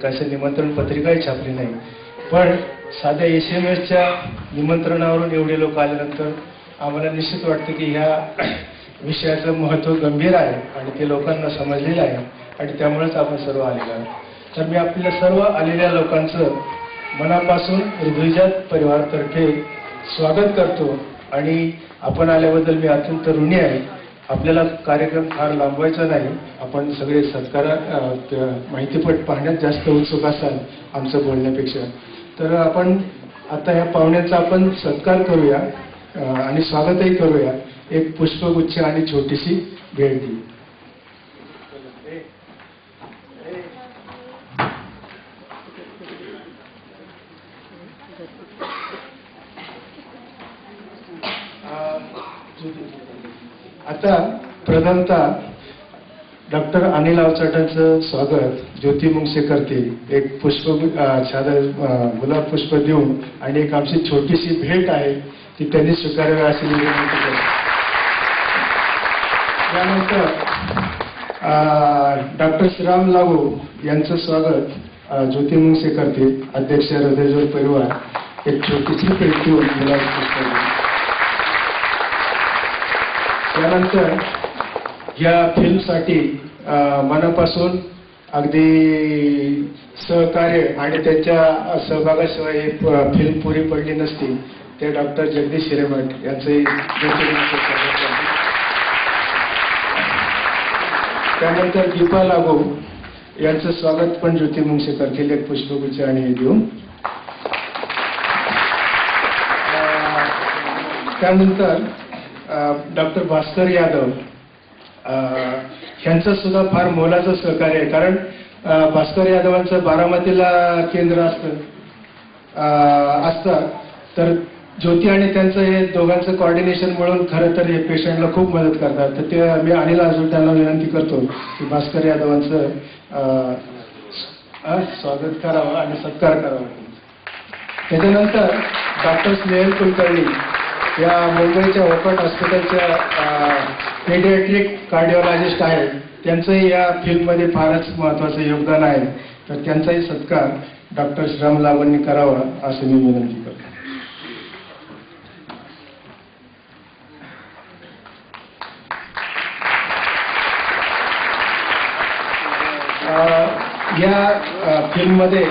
कसं निमंत्रण पत्रिकाही छापली नाही, पण साध्या SMS निमंत्रणावरून एवढे लोक आल्यानंतर आम्हाला निश्चित वाटतं की ह्या विषयाचं महत्त्व गंभीर आहे आणि ते लोकांना समजलेलं आहे आणि त्यामुळेच आपण सर्व आलेलो आहोत. तर मी आपल्या सर्व आलेल्या लोकांचं मनापासून हृदयजात परिवारातर्फे स्वागत करतो आणि आपण आल्याबद्दल मी अत्यंत ऋणी आहे. आपल्याला कार्यक्रम फार लांबवायचा नाही, आपण सगळे सत्कार माहितीपट पाहण्यात जास्त उत्सुक असाल आमचं बोलण्यापेक्षा. तर आपण आता ह्या पाहुण्यांचा आपण सत्कार करूया आणि स्वागतही करूया. एक पुष्पगुच्छ आणि छोटीशी भेट देऊ. आता प्रथमतः डॉक्टर अनिल आवचाटांचं स्वागत ज्योती मुंगसे करतील. एक गुलाब पुष्प देऊन आणि एक आमची छोटीशी भेट आहे ती त्यांनी स्वीकारावी अशी मी विनंती करतो. त्यानंतर डॉक्टर श्रीराम लागू यांचं स्वागत ज्योती मुंगसे करतील. अध्यक्ष हृदयजात परिवार एक छोटीशी भेट देऊन गुलाब पुष्प देऊन. त्यानंतर या फिल्मसाठी मनापासून अगदी सहकार्य आणि त्यांच्या सहभागाशिवाय ही फिल्म पुरी पडली नसती ते डॉक्टर जगदीश हिरेमठ यांचंही त्यानंतर दीपा लागू यांचं स्वागत पण ज्योती मुंगसे करतील एक पुष्पगुच्छ आणि हे देऊन. त्यानंतर डॉक्टर भास्कर यादव यांचं सुद्धा फार मोलाचं सहकार्य आहे, कारण भास्कर यादवांचं बारामतीला केंद्र असतं तर ज्योती आणि त्यांचं हे दोघांचं कोऑर्डिनेशन मिळून खरं तर हे पेशंटला खूप मदत करतात. तर ते मी अनिल आजोटांना विनंती करतो की भास्कर यादवांचं स्वागत करावं आणि सत्कार करावा. त्याच्यानंतर डॉक्टर स्नेहल कुलकर्णी या मुंबईच्या वोकट हॉस्पिटलच्या पेडियाट्रिक कार्डिओलॉजिस्ट आहेत. त्यांचंही या फिल्ममध्ये फारच महत्त्वाचं योगदान आहे. तर त्यांचाही सत्कार डॉक्टर श्रीराम लागूंनी करावा अशी मी विनंती करतो. या फिल्ममध्ये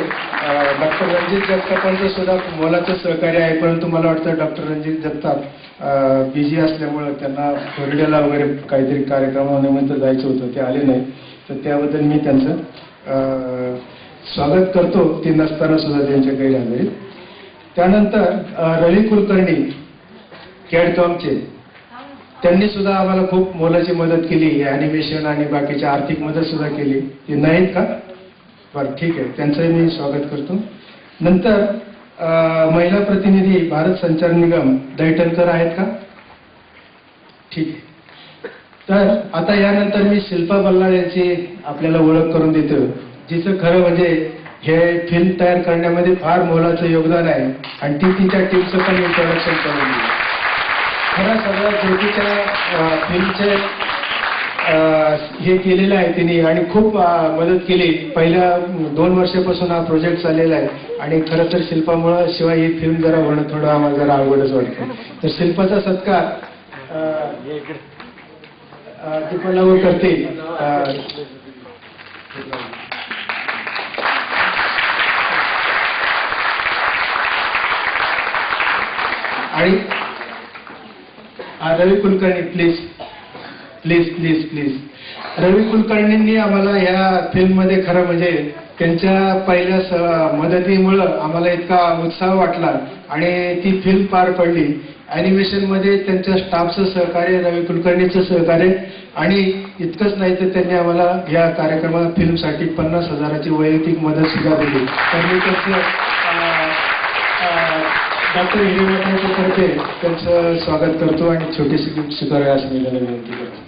डॉक्टर रणजित जगतापांचं सुद्धा मोलाचं सहकार्य आहे, परंतु मला वाटतं डॉक्टर रणजित जगताप बिझी असल्यामुळं त्यांना फ्लोरिडाला वगैरे काहीतरी कार्यक्रमानिमित्त जायचं होतं, ते आले नाही. तर त्याबद्दल मी त्यांचं स्वागत करतो ते नसताना सुद्धा त्यांच्या गैरहजेरीत. त्यानंतर रवी कुलकर्णी कॅडकॉमचे त्यांनी सुद्धा आम्हाला खूप मोलाची मदत केली, ॲनिमेशन आणि बाकीची आर्थिक मदत सुद्धा केली. ते नाहीत का? बरं ठीक आहे, त्यांचंही मी स्वागत करतो. नंतर महिला प्रतिनिधी भारत संचार निगम दैठणकर आहेत का? ठीक आहे. तर आता यानंतर मी शिल्पा बल्लाळ यांची आपल्याला ओळख करून देतो, जिचं खरं म्हणजे हे फिल्म तयार करण्यामध्ये फार मोलाचं योगदान आहे आणि ती तिच्या टीमचं पण इंट्रोडक्शन करून दिलं. खरं सगळ्या ज्योतीच्या फिल्मचे हे केलेलं आहे तिने आणि खूप मदत केली. पहिल्या 2 वर्षापासून हा प्रोजेक्ट चाललेला आहे आणि खरं तर शिल्पामुळं शिवाय ही फिल्म जरा होणं थोडं आम्हाला जरा अवघडच वाटतं. तर शिल्पाचा सत्कार दीपा लागू करतील. आणि Ravi Kulkarni please please please please Ravi कुलकर्णींनी आम्हाला ह्या फिल्ममध्ये खरं म्हणजे त्यांच्या पहिल्या मदतीमुळं आम्हाला इतका उत्साह वाटला आणि ती फिल्म पार पडली. ॲनिमेशनमध्ये त्यांच्या स्टाफचं सहकार्य, रवी कुलकर्णीचं सहकार्य आणि इतकंच नाही तर त्यांनी आम्हाला या कार्यक्रमात फिल्मसाठी 50,000ची वैयक्तिक मदत सुद्धा दिली. तर मी त्यांचं डॉक्टर हिरेमठांच्या तर्फे त्यांचं स्वागत करतो आणि छोटीशी गिफ्ट स्वीकारावी असं मी त्यांना विनंती करतो.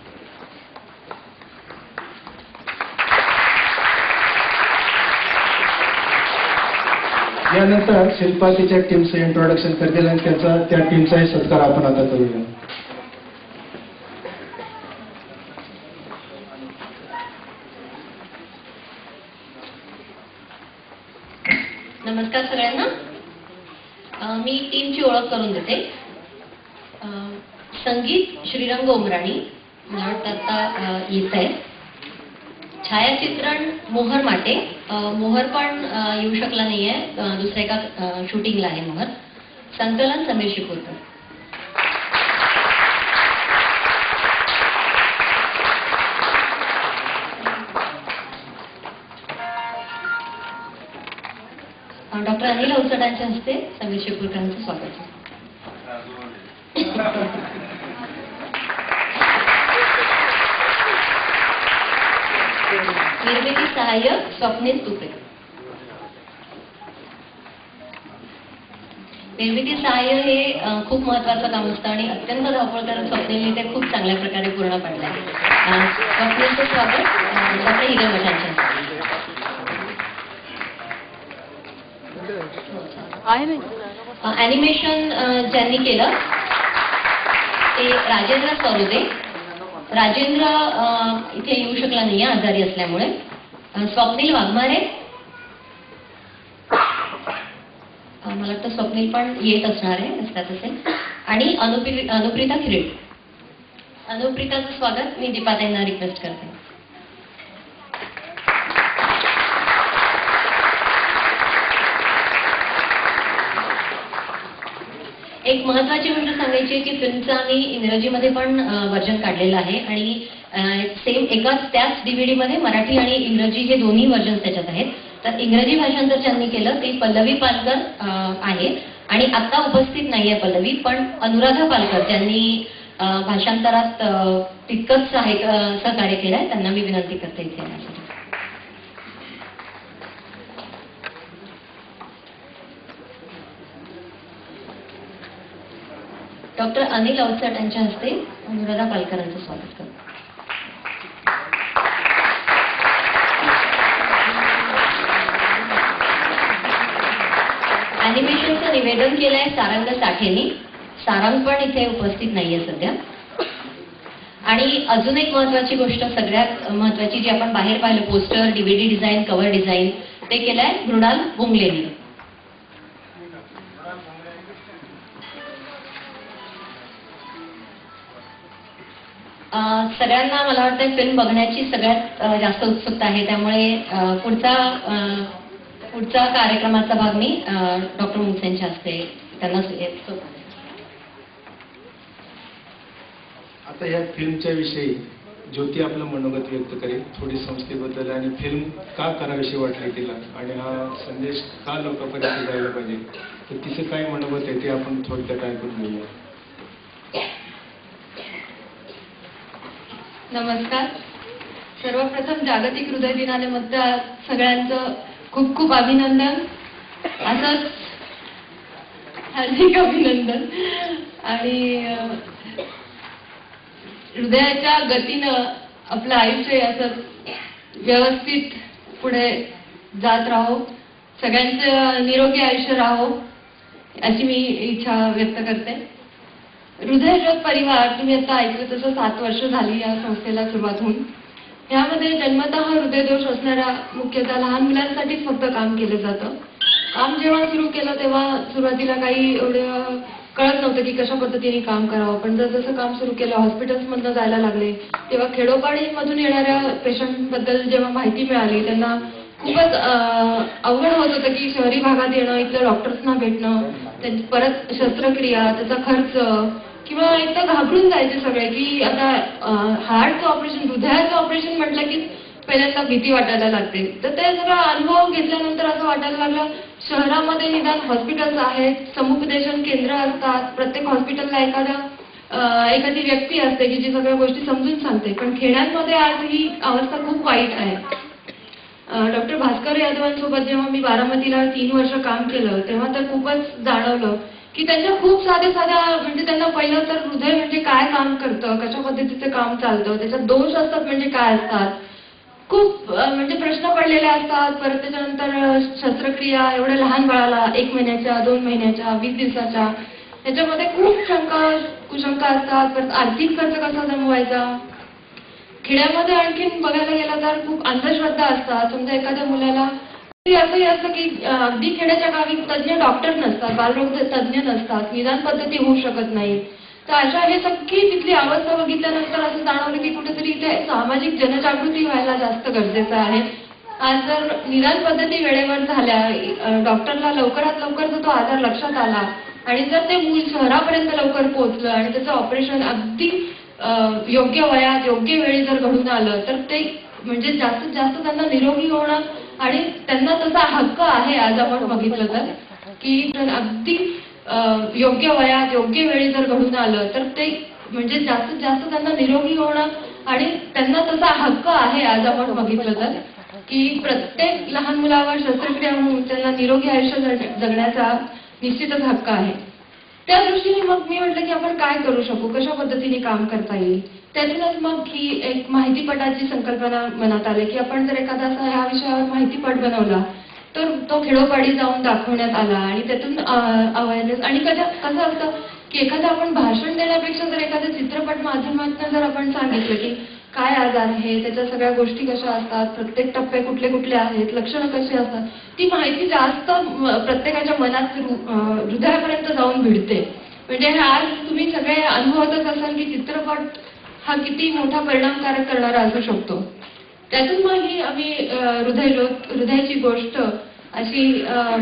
यानंतर शिल्पा तिच्या टीमचं इंट्रोडक्शन करतील आणि त्या टीमचाही सत्कार आपण आता करूया. नमस्कार सगळ्यांना. मी टीमची ओळख करून देते. संगीत श्रीरंग उमराणी मला वाटतं आता येत आहे. छायाचित्रण मोहर माटे. मोहर पण येऊ शकला नाहीये, दुसऱ्या एका शूटिंगला आहे मोहर. संकलन समीर शिपूरकर. डॉक्टर अनिल अवचटांच्या हस्ते समीर शिपूरकरांचं स्वागत आहे. निर्मिती सहाय्यक स्वप्नील तुपे. निर्मिती सहाय्य हे खूप महत्वाचं काम असतं आणि अत्यंत धावपळ करत स्वप्नीलने ते खूप चांगल्या प्रकारे पूर्ण पाडलं आहे. स्वप्नीलचं स्वागत डॉक्टर हिरेमठांच्या हस्ते. ॲनिमेशन ज्यांनी केलं ते राजेंद्र सरोदे. राजेंद्र इथे येऊ शकला नाही आजारी असल्यामुळे. स्वप्नील वाघमारे. मला वाटतं स्वप्नील पण येत असणार आहे, असतात असेल. आणि अनुप्रिता खिरेड. अनुप्रिताचं स्वागत मी दीपाताईंना रिक्वेस्ट करते. एक महत्वाची गोष्ट सांगायची आहे की फिल्मचं आम्ही इंग्रजीमध्ये पण व्हर्जन काढलेलं आहे आणि सेम त्याच DVD मध्ये मराठी आणि इंग्रजी हे दोन्ही व्हर्जन त्याच्यात आहेत. तर इंग्रजी भाषांतर ज्यांनी केलं ते पल्लवी पालकर आहे आणि आता उपस्थित नाहीये पल्लवी, पण अनुराधा पालकर ज्यांनी भाषांतरात तितकंच सहकार्य केलंय, त्यांना मी विनंती करते इथे येण्यासाठी. डॉक्टर अनिल अवचट यांच्या हस्ते अनुराधा पालकरांचं स्वागत करतो. ॲनिमेशनचं निवेदन केलंय सारंग साठेनी. सारंग पण इथे उपस्थित नाहीये सध्या. आणि अजून एक महत्वाची गोष्ट, सगळ्यात महत्वाची, जी आपण बाहेर पाहिलं, poster, DVD design, cover design, ते केलंय मृणाल बुंगलेनी. सगळ्यांना मला वाटतं फिल्म बघण्याची सगळ्यात जास्त उत्सुकता आहे, त्यामुळे पुढचा कार्यक्रमाचा भाग मी डॉक्टर मुसेंच्या हस्ते त्यांना आता या फिल्मच्या विषयी ज्योती आपलं मनोगत व्यक्त करेल, थोडी संस्थेबद्दल आणि फिल्म का करावीशी वाटली तिला आणि हा संदेश का लोकांपर्यंत जायला पाहिजे, तर तिचं काय मनोगत आहे ते आपण थोडक्यात ऐकून घेऊया. नमस्कार. सर्वप्रथम जागतिक हृदय दिनानिमित्त सगळ्यांचं खूप खूप अभिनंदन. असंच हार्दिक अभिनंदन. आणि हृदयाच्या गतीनं आपलं आयुष्य असं व्यवस्थित पुढे जात राहो, सगळ्यांचं निरोगी आयुष्य राहो अशी मी इच्छा व्यक्त करते. हृदयज्योत परिवार, तुम्ही आता ऐकलं तसं 7 वर्ष झाली या संस्थेला सुरुवात होऊन. यामध्ये जन्मतः हृदयदोष असणाऱ्या मुख्यतः लहान मुलांसाठीच फक्त काम केलं जातं. काम जेव्हा सुरू केलं तेव्हा सुरुवातीला काही एवढं कळत नव्हतं की कशा पद्धतीने काम करावं, पण जसं काम सुरू केलं, हॉस्पिटल्समधनं जायला लागले, तेव्हा खेडोपाडीमधून येणाऱ्या पेशंटबद्दल जेव्हा माहिती मिळाली, त्यांना खूपच अवघड होत होतं की शहरी भागात येणं, इथल्या डॉक्टर्सना भेटणं, परत शस्त्रक्रिया, त्याचा खर्च, किंवा एकदा घाबरून जायचे सगळे की आता हार्टचं ऑपरेशन, हृदयाचं ऑपरेशन म्हटलं की पहिल्यांदा भीती वाटायला लागते. तर ते सगळा अनुभव घेतल्यानंतर असं वाटायला लागलं, शहरामध्ये निदान हॉस्पिटल्स आहेत, समुपदेशन केंद्र असतात, प्रत्येक हॉस्पिटलला एखादी व्यक्ती असते की जी सगळ्या गोष्टी समजून सांगते, पण खेड्यांमध्ये आज ही अवस्था खूप वाईट आहे. डॉक्टर भास्कर यादवांसोबत जेव्हा मी बारामतीला 3 वर्ष काम केलं, तेव्हा तर खूपच जाणवलं की त्यांच्या खूप साध्या म्हणजे त्यांना पहिलं तर हृदय म्हणजे काय काम करतं, कशा पद्धतीचं काम चालतं, त्याच्यात दोष असतात म्हणजे काय असतात, खूप म्हणजे प्रश्न पडलेले असतात. परत त्याच्यानंतर शस्त्रक्रिया एवढ्या लहान बाळाला 1 महिन्याच्या, 2 महिन्याच्या, 20 दिवसाच्या, त्याच्यामध्ये खूप कुशंका असतात. परत आर्थिक खर्च कसा जमवायचा. खेड्यामध्ये आणखीन बघायला गेलं तर खूप अंधश्रद्धा असतात. समजा एखाद्या मुलाला असंही असतं की अगदी खेड्याच्या गावी तज्ञ डॉक्टर नसतात, बालरोग तज्ञ नसतात, निदान पद्धती होऊ शकत नाही. तर अशा हे सगळी तिथली अवस्था बघितल्यानंतर असं जाणवलं की कुठेतरी इथे सामाजिक जनजागृती व्हायला जास्त गरजेचं आहे. आज जर निदान पद्धती वेळेवर झाल्या, डॉक्टरला लवकरात लवकर जर तो आजार लक्षात आला आणि जर ते मूल शहरापर्यंत लवकर पोहोचलं आणि त्याचं ऑपरेशन अगदी योग्य वयात योग्य वेळी जर घडून आलं, तर ते म्हणजे जास्तीत जास्त त्यांना निरोगी होणं आणि त्यांना तसा हक्क आहे. आज आपण बघितलं तर की अगदी योग्य वयात योग्य वेळी जर घडून आलं, तर ते म्हणजे जास्तीत जास्त त्यांना निरोगी होणं आणि त्यांना तसा हक्क आहे. आज आपण बघितलं तर की प्रत्येक लहान मुलावर शस्त्रक्रिया होऊन त्यांना निरोगी आयुष्य जगण्याचा निश्चितच हक्क आहे. त्या दृष्टीने मग मी म्हटलं की आपण काय करू शकू, कशा पद्धतीने काम करता येईल. त्यातूनच मग ही एक माहितीपटाची संकल्पना मनात आली की आपण जर एखादा असा ह्या विषयावर माहितीपट बनवला तर तो खेडोपाडी जाऊन दाखवण्यात आला आणि त्यातून अवेअरनेस. आणि कसं असतं की एखादं आपण भाषण देण्यापेक्षा जर एखादं चित्रपट माध्यमातून जर आपण सांगितलं की काय आजार आहे, त्याच्या सगळ्या गोष्टी कशा असतात, प्रत्येक टप्पे कुठले कुठले आहेत, लक्षणं कशी असतात, ती माहिती जास्त प्रत्येकाच्या मनात हृदयापर्यंत जाऊन भिडते. म्हणजे आज तुम्ही सगळे अनुभवतच असाल की चित्रपट हा किती मोठा परिणामकारक करणारा असू शकतो. त्यातून मग ही आम्ही हृदयाची गोष्ट अशी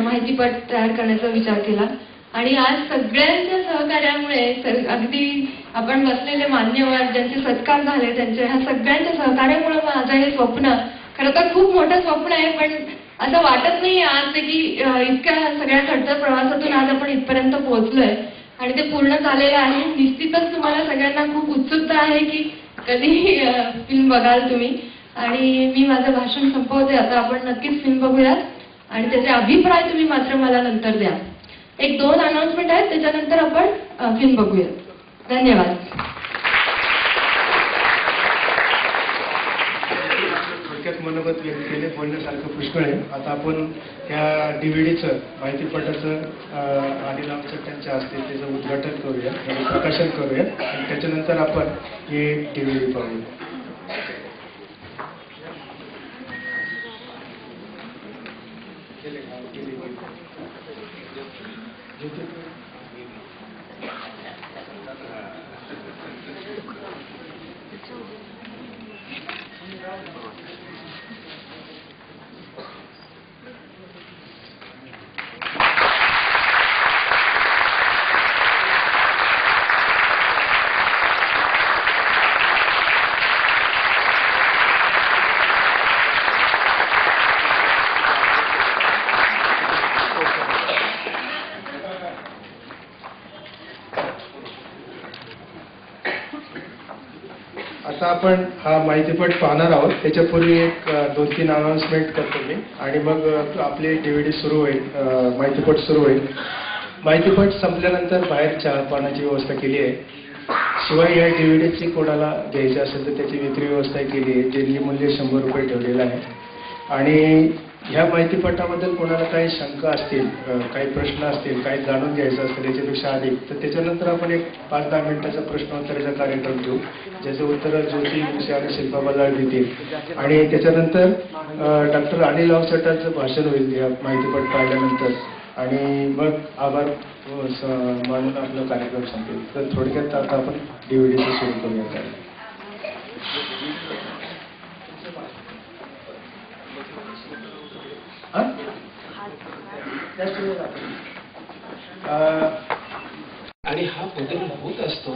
माहितीपट तयार करण्याचा विचार केला. आणि आज सगळ्यांच्या सहकार्यामुळे अगदी आपण बसलेले मान्यवर ज्यांचे सत्कार झाले त्यांच्या ह्या सगळ्यांच्या सहकार्यामुळे माझं हे स्वप्न खरं तर खूप मोठं स्वप्न आहे, पण असं वाटत नाही आज की इतक्या सगळ्या खडतर प्रवासातून आज आपण इथपर्यंत पोहोचलोय आणि ते पूर्ण झालेलं आहे. निश्चितच तुम्हाला सगळ्यांना खूप उत्सुकता आहे की कधी फिल्म बघाल तुम्ही. आणि मी माझं भाषण संपवते आता. आपण नक्कीच फिल्म बघूयात आणि त्याचे अभिप्राय तुम्ही मात्र मला नंतर द्या. 1-2 अनाउन्समेंट आहेत, त्याच्यानंतर आपण फिल्म बघूयात. धन्यवाद. थोडक्यात मनोगत व्यक्त केले, बोलण्यासारखं पुष्कळ आहे. आता आपण ह्या DVDचं माहितीपटाचं अनिल आमचट्यांच्या हस्ते त्याचं उद्घाटन करूया आणि प्रकाशन करूया आणि त्याच्यानंतर आपण हे DVD पाहूया. आता आपण हा माहितीपट पाहणार आहोत. त्याच्यापूर्वी एक 2-3 अनाउन्समेंट करतो मी आणि मग आपली DVD सुरू होईल, माहितीपट सुरू होईल. माहितीपट संपल्यानंतर बाहेर चहा पाण्याची व्यवस्था केली आहे. शिवाय या DVDची कोणाला घ्यायची असेल तर त्याची विक्री व्यवस्था केली आहे, ज्यांनी मूल्य 100 रुपये ठेवलेलं आहे. आणि ह्या माहितीपटाबद्दल कोणाला काही शंका असतील, काही प्रश्न असतील, काही जाणून घ्यायचं असेल याच्यापेक्षा अधिक, तर त्याच्यानंतर आपण एक 5-10 मिनिटाचा प्रश्नोत्तराचा कार्यक्रम घेऊ, ज्याचं उत्तर ज्योती विषय आणि शिल्पा बजाळ देतील. आणि त्याच्यानंतर डॉक्टर अनिल आवचटांचं भाषण होईल या माहितीपट पाहिल्यानंतर आणि मग आभार मानून आपला कार्यक्रम संपेल. तर थोडक्यात आता आपण DVDचं सुरू करूया. आणि हा बदल होत असतो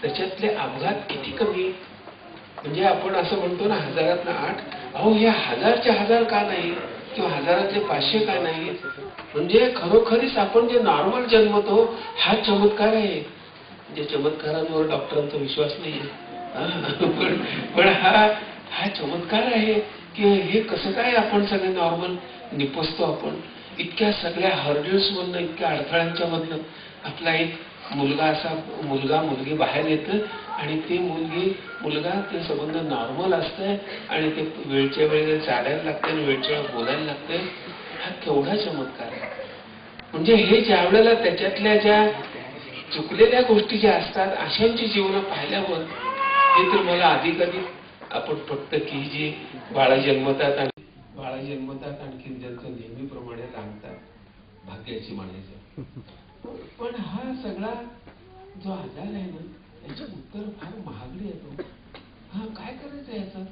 त्याच्यातले अपघात किती कमी. म्हणजे आपण असं म्हणतो ना 1000तनं 8, अहो हे 1000च्या 1000 का नाही किंवा 1000तले 500 का नाही. म्हणजे खरोखरीच आपण जे नॉर्मल जन्मतो हा चमत्कार आहे. म्हणजे चमत्कारांवर डॉक्टरांचा विश्वास नाहीये, पण हा चमत्कार आहे की हे कसं काय आपण सगळे नॉर्मल निपजतो. आपण इतक्या सगळ्या हर्डल्स मधनं, इतक्या अडथळ्यांच्या मधनं आपला एक मुलगा मुलगी बाहेर येतं आणि ती मुलगा ते संबंध नॉर्मल असतंय आणि ते वेळच्या वेळेला चालायला लागते आणि वेळच्या वेळेला बोलायला लागते. हा केवढा चमत्कार आहे. म्हणजे हे ज्या वेळेला त्याच्यातल्या ज्या चुकलेल्या गोष्टी ज्या असतात अशांची जीवनं पाहिल्यावर हे तर मला अधिक आपण फक्त की जी बाळा जन्मतात आणखी ज्यांचं भाग्याची म्हणायचं. पण हा सगळा जो आजार आहे ना, याचे उत्तर फार महागडे येतो. हा काय करायचं याचं?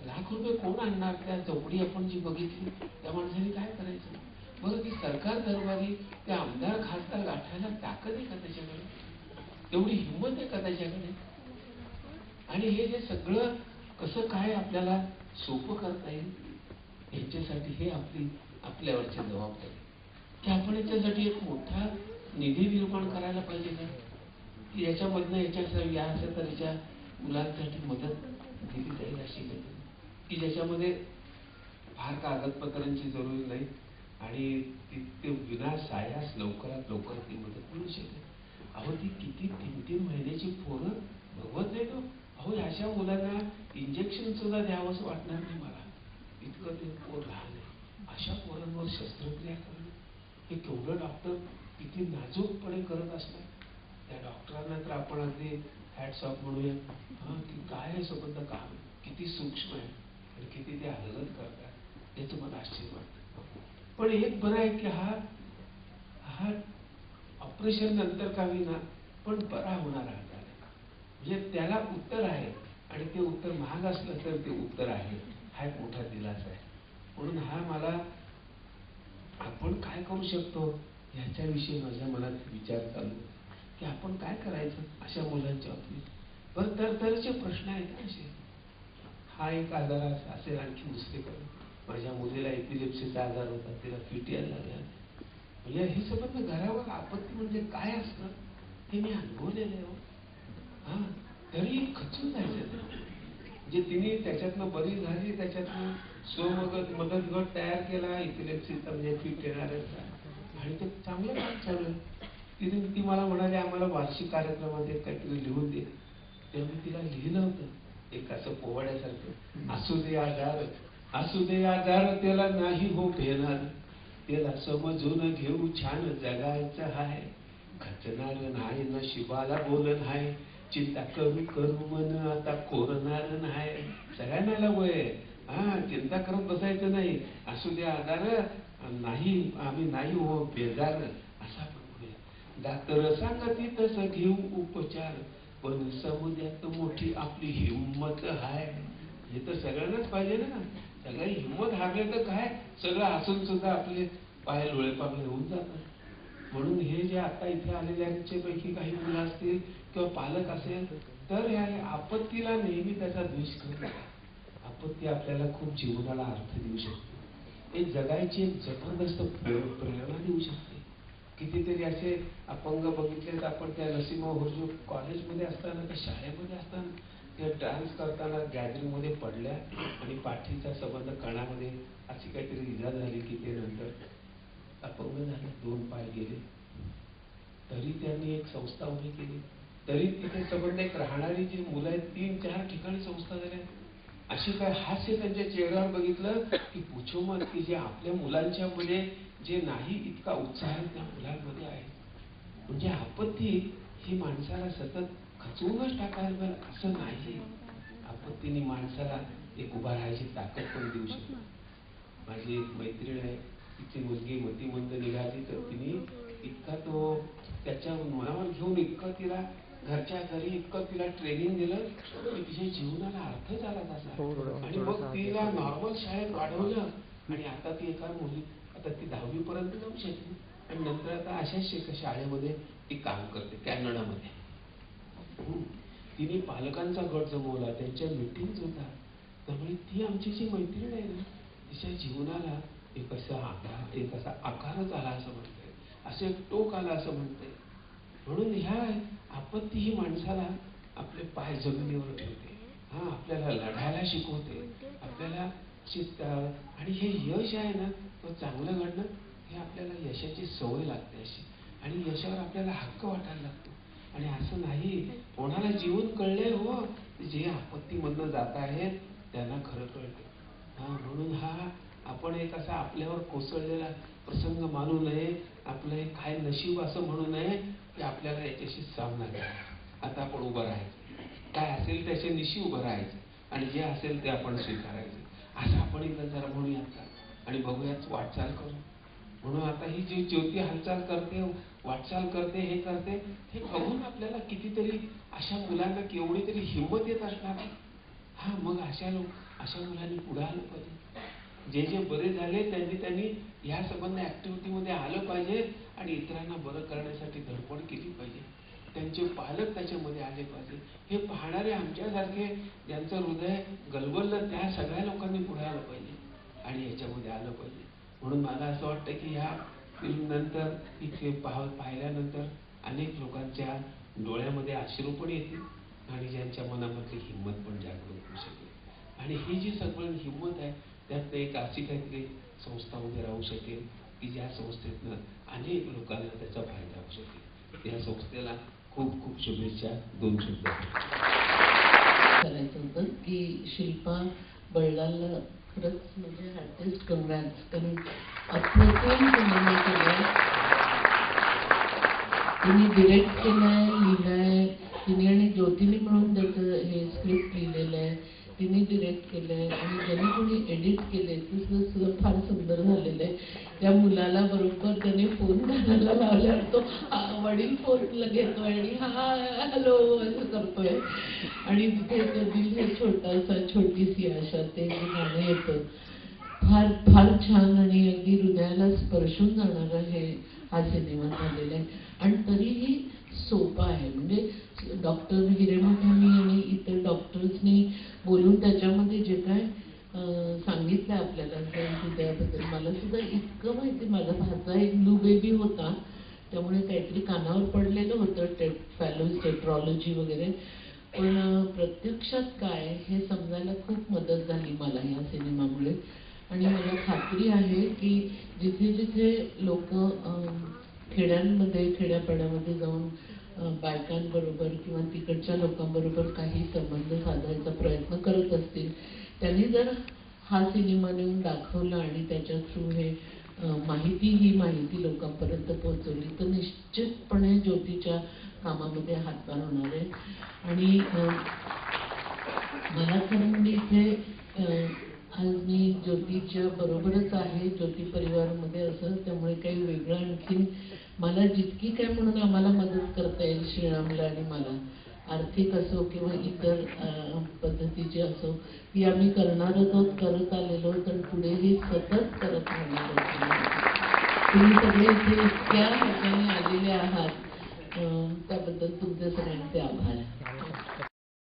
लाख रुपये कोण आणणार? त्या चौकडी आपण जी बघितली त्या माणसाने काय करायचं? बरं, ती सरकार दरबारी त्या आमदार खासदार गाठायला ताकद आहे का त्याच्याकडे? तेवढी हिंमत आहे का त्याच्याकडे? आणि हे जे सगळं कसं काय आपल्याला सोपं करता येईल, याच्यासाठी हे आपल्यावरची जबाबदारी, की आपण याच्यासाठी एक मोठा निधी निर्माण करायला पाहिजे का, की याच्यामधनं या अशा तऱ्हेच्या मुलांसाठी मदत दिली जाईल अशी काही, की ज्याच्यामध्ये फार कागदपत्रांची जरुरी नाही आणि ते विना सायास लवकरात लवकर ती मदत मिळू शकेल. अहो, ती किती 3-3 महिन्याची पोरं बघवत नाही तो. अहो, अशा मुलांना इंजेक्शन सुद्धा द्यावंच वाटणार नाही मला, इतकं ते पोर लहान आहे. अशा पोरांवर शस्त्रक्रिया करणं हे केवढं डॉक्टर किती नाजूकपणे करत असतात. त्या डॉक्टरांना तर आपण अगदी हॅट्स ऑफ म्हणूया, की काय हे संबंध काम किती सूक्ष्म आहे आणि किती ते हलगत करतात, याचं मला आश्चर्य वाटतं. पण एक बरं आहे की हा ऑपरेशन नंतर का विना पण बरा होणारा आजार आहे. म्हणजे त्याला उत्तर आहे आणि ते उत्तर महाग असलं तर ते उत्तर आहे. हा एक मोठा दिलासा आहे. म्हणून आपण काय करू शकतो ह्याच्याविषयी माझ्या मनात विचार चालू आहे, की आपण काय करायचं अशा मुलांच्या बाबतीत. पण तरतरीचे प्रश्न आहेत असे. हा एक आजार असेल, आणखी दुसरीकडे माझ्या मुलीला एपिलेप्सीचा आजार होता, तिला फिट यायला लागला. म्हणजे हे संबंध घरावर आपत्ती म्हणजे काय असतं हे मी अनुभवलेलं आहे. तरी खचून जायचं. म्हणजे तिने त्याच्यातनं बरी झाली, त्याच्यातनं मदत गट तयार केला एपिलेप्सीचा, म्हणजे फिट येणाऱ्याचा, आणि ते चांगलं काम चालू. ती मला म्हणाली आम्हाला वार्षिक कार्यक्रमामध्ये काहीतरी लिहून दे. तेव्हा मी तिला लिहिलं होतं एक असं पोवाड्यासारखं, असू दे आजार त्याला नाही हो भेणार, त्याला समजून घेऊ छान जगायचं हाय, खचणार नाही नशिबाला बोलन हाय, चिंता करू मन आता कोरणार नाही. सगळ्यांना वय चिंता करत बसायचं नाही. असू दे आजार नाही, आम्ही नाही हो बेजार, असा आपण म्हणूया. डॉक्टर सांगती तसं घेऊ उपचार, पण समुद्यात मोठी आपली हिंमत हाय. हे तर सगळ्यांनाच पाहिजे ना. सगळ्या हिंमत हारले तर काय, सगळं हसून सुद्धा आपले पाय लोळे पागले होऊन जातात. म्हणून हे जे आता इथे आलेल्यांचे पैकी काही मुलं असतील किंवा पालक असेल तर या आपत्तीला नेहमी त्याचा द्वेष करू नका. आपत्ती आपल्याला खूप जीवनाला अर्थ देऊ शकते, एक जगायची एक जबरदस्त प्रेरणा देऊ शकते. कितीतरी असे अपंग बघितले आपण त्या नरसिंह हुर्जू कॉलेजमध्ये असताना, त्या शाळेमध्ये असताना, त्या डान्स करताना गॅदरिंग मध्ये पडल्या आणि पाठीचा संबंध कणामध्ये अशी काहीतरी इजा झाली की ते नंतर अपंग झाले, 2 पाय गेले. तरी त्यांनी एक संस्था उभी केली. तरी तिथे संबंध एक राहणारी जी मुलं आहेत 3-4 ठिकाणी संस्था झाल्या. अशी काय हास्य त्यांच्या चेहऱ्यावर बघितलं की पूछो मत, की जे आपल्या मुलांच्या मध्ये जे नाही इतका उत्साह त्या मुलांमध्ये आहे. म्हणजे आपत्ती ही माणसाला सतत खचवूनच टाकायला पाहिजे असं नाही. आपत्तीने माणसाला एक उभा राहायची ताकद पण देऊ शकते. माझी एक मैत्रीण आहे, तिची मुलगी मतिमंद निघाली तर तिने इतका तो त्याच्या मनावर घेऊन इतकं तिला घरच्या घरी इतकं तिला ट्रेनिंग दिलं की तिच्या जीवनाला अर्थ झाला तसा. आणि मग तिला नॉर्मल शाळेत वाढवलं आणि आता ती एका मुली, आता ती 10वी पर्यंत जाऊ शकते आणि नंतर आता अशाच शाळेमध्ये ती काम करते कॅनडामध्ये. तिने पालकांचा गट जमवला, त्यांच्या मीटिंग होता. त्यामुळे ती आमची जी मैत्रीण आहे ना, तिच्या जीवनाला एक असा आकारच आला असं म्हणते, असं एक टोक आला असं म्हणते. म्हणून ह्या आपत्ती ही माणसाला आपले पाय जमिनीवर ठेवते, आपल्याला लढायला शिकवते, आपल्याला आणि हे यश आहे ना, तो चांगलं घडणं हे आपल्याला यशाची सवय लागते अशी, आणि यशावर आपल्याला हक्क वाटायला लागतो. आणि असं नाही कोणाला जीवन कळले हो, जे आपत्तीमधनं जात आहेत त्यांना खरं कळते. म्हणून आपण एक असा आपल्यावर कोसळलेला प्रसंग मानू नये, आपलं एक काय नशीब असं म्हणू नये की आपल्याला याच्याशी सामना करायचा. आता आपण उभं राहायचं, काय असेल त्याच्या निशी उभं राहायचं आणि जे असेल ते आपण स्वीकारायचं. असं आपण इथं जरा म्हणूयात का आणि बघूयाच वाटचाल करू. म्हणून आता ही जी ज्योती हालचाल करते, वाटचाल करते, हे करते, हे बघून आपल्याला कितीतरी अशा मुलांना केवढी तरी हिंमत येत असणार. हा, मग अशा मुलांनी पुढे आलं पाहिजे. जे बरे झाले त्यांनी या संबंध ऍक्टिव्हिटीमध्ये आलं पाहिजे आणि इतरांना बरं करण्यासाठी धडपड केली पाहिजे. त्यांचे पालक त्याच्यामध्ये आले पाहिजे. हे पाहणारे आमच्यासारखे ज्यांचं हृदय गलबललं त्या सगळ्या लोकांनी पुढे आलं पाहिजे आणि याच्यामध्ये आलं पाहिजे. म्हणून मला असं वाटतं की ह्या फिल्म नंतर इथे पाहिल्यानंतर अनेक लोकांच्या डोळ्यामध्ये अश्रू पण येतील आणि ज्यांच्या मनामधली हिंमत पण जागृत होऊ शकेल. आणि ही जी सगळी हिंमत आहे त्यातनं एक अशी काहीतरी संस्था उभी राहू शकेल की ज्या संस्थेतनं अनेक लोकांना त्याचा फायदा होऊ शकेल. या संस्थेला खूप खूप शुभेच्छा. 2 शब्द करायचं होतं की शिल्पा बळलाला खरंच म्हणजे हार्टेस्ट कंग्रॅट्स, कारण अप्रतिम सिनेमा केलाय तिने, डिरेक्ट केलाय, लिहिलाय तिने आणि ज्योतिनी म्हणून त्याचं हे स्क्रिप्ट लिहिलेलं आहे, तिने डिरेक्ट केलंय आणि ज्यांनी कोणी एडिट केले ते सुद्धा फार सुंदर झालेलं आहे. त्या मुलाला बरोबर त्याने फोन करायला लावल्यावर तो वडील फोन घेतोय आणि हा हॅलो असं करतोय आणि तिथे तो दिल हे छोटीशी आशा ते गाणं येतं. फार फार छान आणि अगदी हृदयाला स्पर्शून जाणारा हा सिनेमा झालेला आहे आणि तरीही सोपा आहे. म्हणजे डॉक्टर हिरेमठांनी आणि इतर डॉक्टर्सनी बोलून त्याच्यामध्ये जे काय सांगितलं आपल्याला हृदयाबद्दल, मला सुद्धा इतकं माहिती. माझा भाचा एक ब्लू बेबी होता त्यामुळे काहीतरी कानावर पडलेलं होतं फॅलोज टेट्रॉलॉजी वगैरे, पण प्रत्यक्षात काय हे समजायला खूप मदत झाली मला या सिनेमामुळे. आणि मला खात्री आहे की जिथे जिथे लोक खेड्यापाड्यामध्ये जाऊन बायकांबरोबर किंवा तिकडच्या लोकांबरोबर काही संबंध साधायचा प्रयत्न करत असतील, त्यांनी जर हा सिनेमा नेऊन दाखवला आणि त्याच्या थ्रू ही माहिती लोकांपर्यंत पोहोचवली तर निश्चितपणे ज्योतीच्या कामामध्ये हातभार होणार आहे. आणि मला खरं म्हणजे इथे आज मी ज्योतीच्या बरोबरच आहे, ज्योती परिवारामध्ये असं, त्यामुळे काही वेगळं आणखीन मला जितकी काय म्हणून आम्हाला मदत करता येईल श्रीरामला आणि मला, आर्थिक असो किंवा इतर पद्धतीची असो, ती आम्ही करणारच आहोत, करत आलेलो आहोत आणि पुढेही सतत करत राहणार आहोत. तुम्ही सगळे इथे इतक्या ह्याच्याने आलेले आहात त्याबद्दल तुमचे सगळ्यांचे आभार.